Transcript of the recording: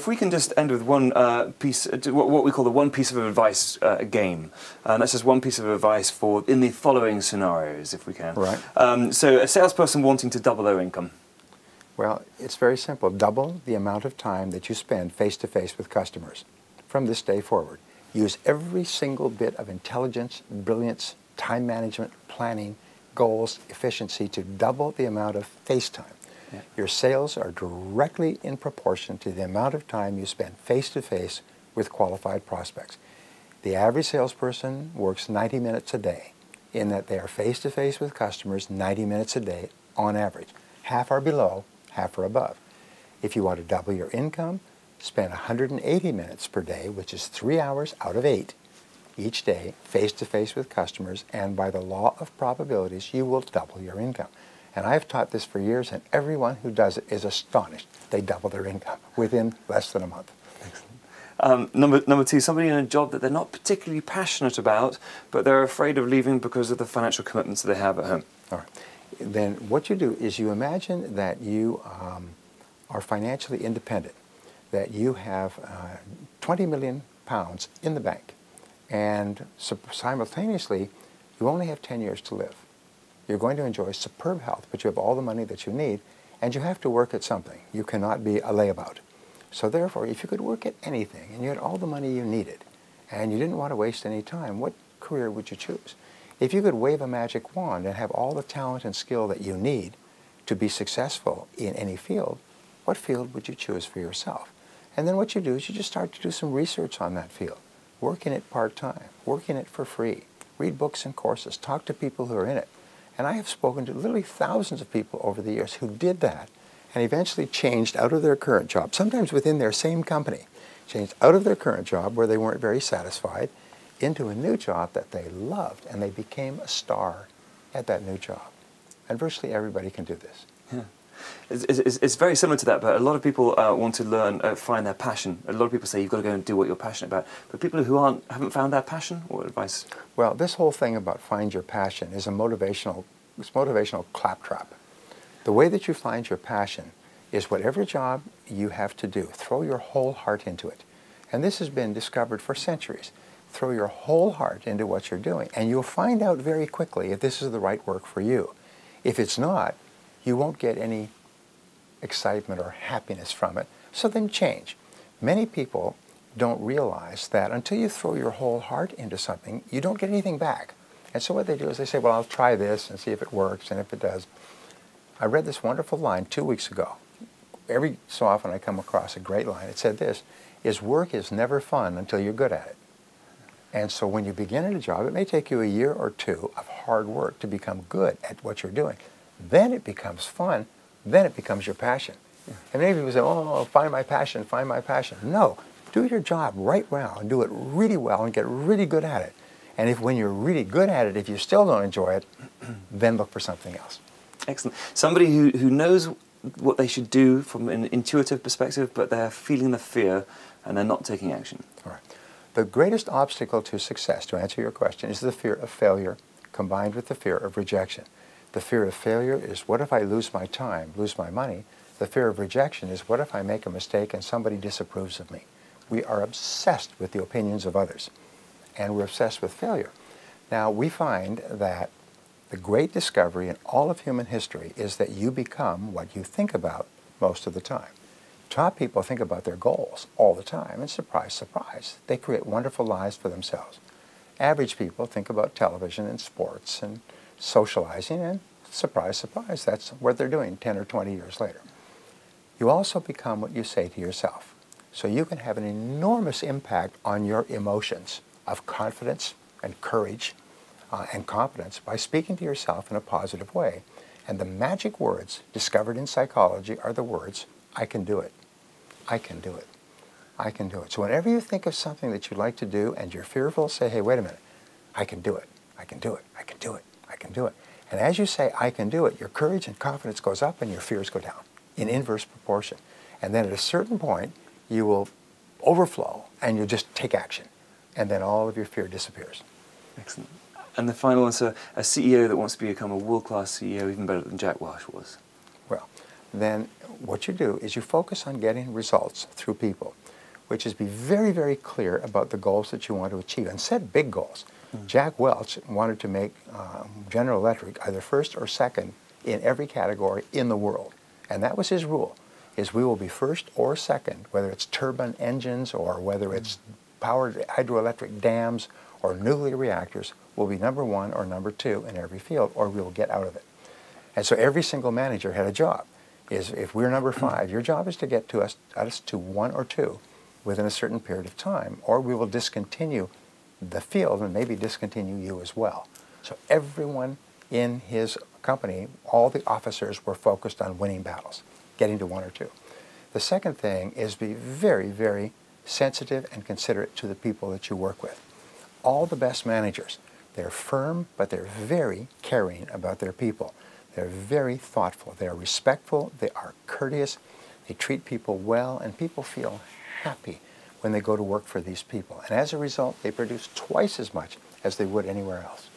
If we can just end with one piece, what we call the one piece of advice game. That's just one piece of advice for in the following scenarios, if we can. Right. So a salesperson wanting to double their income. Well, it's very simple. Double the amount of time that you spend face-to-face with customers from this day forward. Use every single bit of intelligence, brilliance, time management, planning, goals, efficiency to double the amount of face time. Yeah. Your sales are directly in proportion to the amount of time you spend face-to-face with qualified prospects. The average salesperson works 90 minutes a day in that they are face-to-face with customers 90 minutes a day on average. Half are below, half are above. If you want to double your income, spend 180 minutes per day, which is 3 hours out of 8 each day, face-to-face with customers, and by the law of probabilities, you will double your income. And I've taught this for years, and everyone who does it is astonished. They double their income within less than a month. Excellent. Number two, somebody in a job that they're not particularly passionate about, but they're afraid of leaving because of the financial commitments that they have at home. All right. Then what you do is you imagine that you are financially independent, that you have 20 million pounds in the bank, and simultaneously, you only have 10 years to live. You're going to enjoy superb health, but you have all the money that you need, and you have to work at something. You cannot be a layabout. So therefore, if you could work at anything, and you had all the money you needed, and you didn't want to waste any time, what career would you choose? If you could wave a magic wand and have all the talent and skill that you need to be successful in any field, what field would you choose for yourself? And then what you do is you just start to do some research on that field. Work in it part-time, work in it for free, read books and courses, talk to people who are in it. And I have spoken to literally thousands of people over the years who did that and eventually changed out of their current job, sometimes within their same company, changed out of their current job where they weren't very satisfied into a new job that they loved, and they became a star at that new job. And virtually everybody can do this. Yeah. It's very similar to that, but a lot of people want to learn, find their passion. A lot of people say you've got to go and do what you're passionate about. But people who haven't found their passion, what advice? Well, this whole thing about find your passion is a motivational claptrap. The way that you find your passion is whatever job you have to do, throw your whole heart into it. And this has been discovered for centuries. Throw your whole heart into what you're doing, and you'll find out very quickly if this is the right work for you. If it's not, you won't get any excitement or happiness from it, so then change. Many people don't realize that until you throw your whole heart into something, you don't get anything back. And so what they do is they say, well, I'll try this and see if it works, and if it does. I read this wonderful line 2 weeks ago. Every so often I come across a great line. It said this, is work is never fun until you're good at it. And so when you begin at a job, it may take you a year or two of hard work to become good at what you're doing. Then it becomes fun. Then it becomes your passion. Yeah. And many people say, oh, find my passion, find my passion. No, do your job right well and do it really well and get really good at it. And if when you're really good at it, if you still don't enjoy it, then look for something else. Excellent. Somebody who knows what they should do from an intuitive perspective, but they're feeling the fear and they're not taking action. All right. The greatest obstacle to success, to answer your question, is the fear of failure combined with the fear of rejection. The fear of failure is, what if I lose my time, lose my money? The fear of rejection is, what if I make a mistake and somebody disapproves of me? We are obsessed with the opinions of others, and we're obsessed with failure. Now, we find that the great discovery in all of human history is that you become what you think about most of the time. Top people think about their goals all the time, and surprise, surprise, they create wonderful lives for themselves. Average people think about television and sports and socializing, and surprise, surprise, that's what they're doing 10 or 20 years later. You also become what you say to yourself. So you can have an enormous impact on your emotions of confidence and courage and competence by speaking to yourself in a positive way. And the magic words discovered in psychology are the words, I can do it. I can do it. I can do it. So whenever you think of something that you'd like to do and you're fearful, say, hey, wait a minute. I can do it. I can do it. I can do it. I can do it. And as you say, I can do it, your courage and confidence goes up and your fears go down in inverse proportion. And then at a certain point, you will overflow and you'll just take action. And then all of your fear disappears. Excellent. And the final one, sir, a CEO that wants to become a world-class CEO, even better than Jack Welch was. Well, then what you do is you focus on getting results through people, which is be very, very clear about the goals that you want to achieve and set big goals. Jack Welch wanted to make General Electric either first or second in every category in the world. And that was his rule, is we will be first or second, whether it's turbine engines or whether it's powered hydroelectric dams or nuclear reactors, we'll be number one or number two in every field, or we'll get out of it. And so every single manager had a job. Is if we're number 5, your job is to get to us to 1 or 2 within a certain period of time, or we will discontinue the field and maybe discontinue you as well. So everyone in his company, all the officers were focused on winning battles, getting to 1 or 2. The second thing is be very, very sensitive and considerate to the people that you work with. All the best managers, they're firm, but they're very caring about their people. They're very thoughtful. They are respectful. They are courteous. They treat people well, and people feel happy when they go to work for these people. And as a result, they produce twice as much as they would anywhere else.